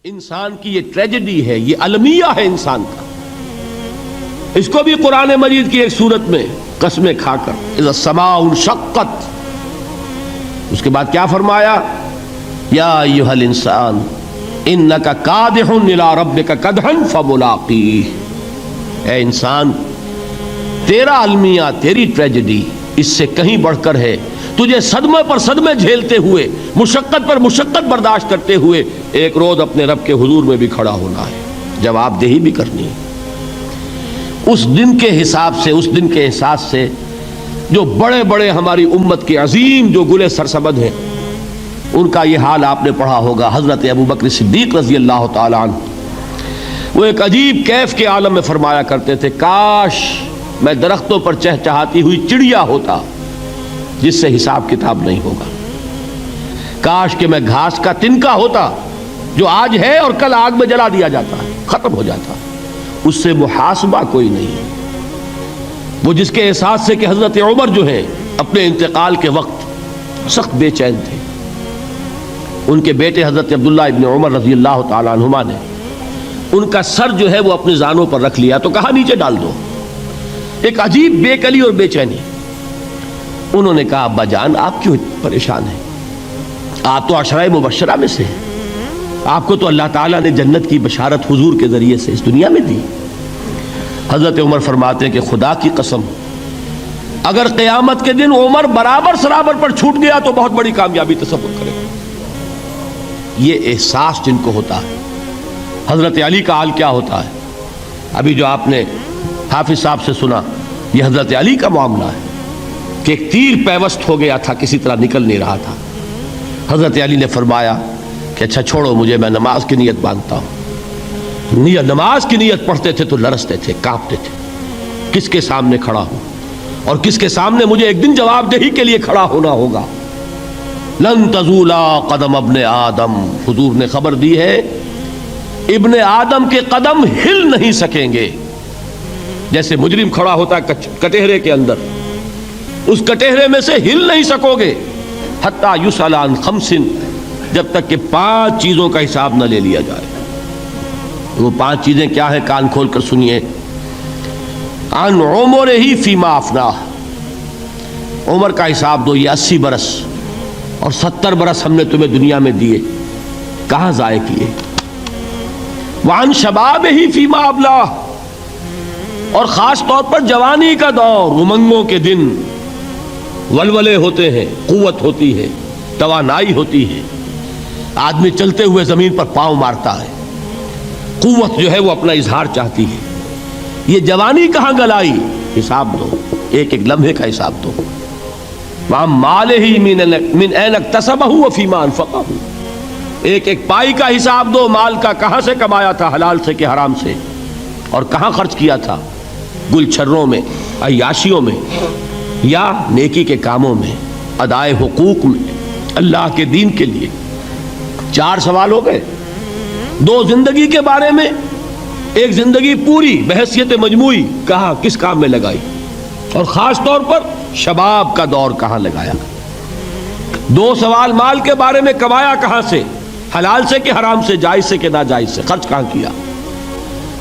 انسان کی یہ ٹریجڈی ہے، یہ المیہ ہے انسان کا. اس کو بھی قرآن مجید کی ایک سورت میں قسمیں کھا کر اذا السماء انشقت، اس کے بعد کیا فرمایا؟ یا ایھا الانسان انک کادح الی ربک کدحا فملاقیہ. اے انسان، تیرا المیہ، تیری ٹریجڈی اس سے کہیں بڑھ کر ہے. تجھے صدمے پر صدمے جھیلتے ہوئے، مشقت پر مشقت برداشت کرتے ہوئے ایک روز اپنے رب کے حضور میں بھی کھڑا ہونا ہے، جواب دہی بھی کرنی ہے. اس دن کے حساب سے، اس دن کے احساس سے جو بڑے بڑے ہماری امت کے عظیم جو گلے سرسبد ہیں، ان کا یہ حال آپ نے پڑھا ہوگا. حضرت ابوبکر صدیق رضی اللہ تعالیٰ عنہ وہ ایک عجیب کیف کے عالم میں فرمایا کرتے تھے، کاش میں درختوں پر چہچہاتی ہوئی چڑیا ہوتا جس سے حساب کتاب نہیں ہوگا. کاش کہ میں گھاس کا تنکا ہوتا جو آج ہے اور کل آگ میں جلا دیا جاتا ہے، ختم ہو جاتا، اس سے محاسبہ کوئی نہیں. وہ جس کے احساس سے کہ حضرت عمر جو ہے اپنے انتقال کے وقت سخت بے چین تھے. ان کے بیٹے حضرت عبداللہ ابن عمر رضی اللہ تعالیٰ عنہما نے ان کا سر جو ہے وہ اپنے زانوں پر رکھ لیا تو کہا نیچے ڈال دو. ایک عجیب بے کلی اور بے چینی. انہوں نے کہا ابا جان آپ کیوں پریشان ہیں؟ آپ تو عشرہ مبشرہ میں سے ہیں، آپ کو تو اللہ تعالیٰ نے جنت کی بشارت حضور کے ذریعے سے اس دنیا میں دی. حضرت عمر فرماتے ہیں کہ خدا کی قسم اگر قیامت کے دن عمر برابر سرابر پر چھوٹ گیا تو بہت بڑی کامیابی تصور کرے. یہ احساس جن کو ہوتا ہے. حضرت علی کا حال کیا ہوتا ہے؟ ابھی جو آپ نے حافظ صاحب سے سنا، یہ حضرت علی کا معاملہ ہے کہ ایک تیر پیوست ہو گیا تھا، کسی طرح نکل نہیں رہا تھا. حضرت علی نے فرمایا کہ اچھا چھوڑو مجھے، میں نماز کی نیت باندھتا ہوں. نماز کی نیت پڑھتے تھے تو لرزتے تھے، کانپتے تھے. کس کے سامنے کھڑا ہوں اور کس کے سامنے مجھے ایک دن جواب دہی کے لیے کھڑا ہونا ہوگا. لن تزولا قدم ابن آدم، حضور نے خبر دی ہے ابن آدم کے قدم ہل نہیں سکیں گے. جیسے مجرم کھڑا ہوتا ہے کٹہرے کے اندر، اس کٹہرے میں سے ہل نہیں سکو گے حتی یسأل عن خمس، جب تک کہ 5 چیزوں کا حساب نہ لے لیا جائے. وہ 5 چیزیں کیا ہیں؟ کان کھول کر سنیے. عن عمرہ فیما افناہ، عمر کا حساب دو. یہ 80 برس اور 70 برس ہم نے تمہیں دنیا میں دیے، کہاں ضائع کیے؟ وعن شبابہ فیما ابلاہ، اور خاص طور پر جوانی کا دور، امنگوں کے دن، ولولے ہوتے ہیں، قوت ہوتی ہے، توانائی ہوتی ہے، آدمی چلتے ہوئے زمین پر پاؤں مارتا ہے، قوت جو ہے وہ اپنا اظہار چاہتی ہے. یہ جوانی کہاں گلائی؟ حساب دو، ایک ایک لمحے کا حساب دو. وَعَن مَالِهِ مِنْ أَيْنَ اكْتَسَبَهُ وَفِيمَا أَنْفَقَهُ، ایک ایک پائی کا حساب دو. مال کا کہاں سے کمایا تھا، حلال سے کہ حرام سے، اور کہاں خرچ کیا تھا، گل چھروں میں، عیاشیوں میں، یا نیکی کے کاموں میں، ادائے حقوق میں، اللہ کے دین کے لیے. 4 سوال ہو گئے. 2 زندگی کے بارے میں، ایک زندگی پوری بحیثیت مجموعی کہاں کس کام میں لگائی، اور خاص طور پر شباب کا دور کہاں لگایا. 2 سوال مال کے بارے میں، کمایا کہاں سے، حلال سے کہ حرام سے، جائز سے کہ ناجائز سے، خرچ کہاں کیا.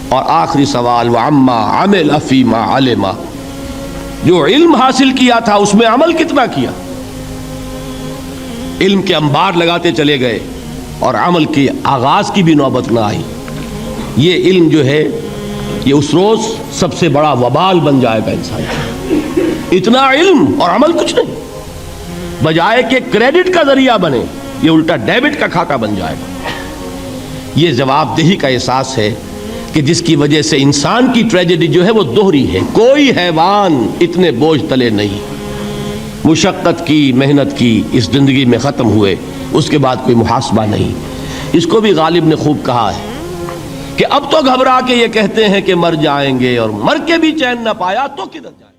اور آخری سوال وَعَمَّا عَمِلَ فِيمَا عَلِمَ، جو علم حاصل کیا تھا اس میں عمل کتنا کیا. علم کے انبار لگاتے چلے گئے اور عمل کے آغاز کی بھی نوبت نہ آئی. یہ علم جو ہے یہ اس روز سب سے بڑا وبال بن جائے گا انسان. اتنا علم اور عمل کچھ نہیں، بجائے کہ کریڈٹ کا ذریعہ بنے یہ الٹا ڈیبٹ کا کھاتا بن جائے گا. یہ جواب دہی کا احساس ہے کہ جس کی وجہ سے انسان کی ٹریجڈی جو ہے وہ دوہری ہے. کوئی حیوان اتنے بوجھ تلے نہیں، مشقت کی، محنت کی، اس زندگی میں ختم ہوئے، اس کے بعد کوئی محاسبہ نہیں. اس کو بھی غالب نے خوب کہا ہے کہ اب تو گھبرا کے یہ کہتے ہیں کہ مر جائیں گے، اور مر کے بھی چین نہ پایا تو کدھر جائیں.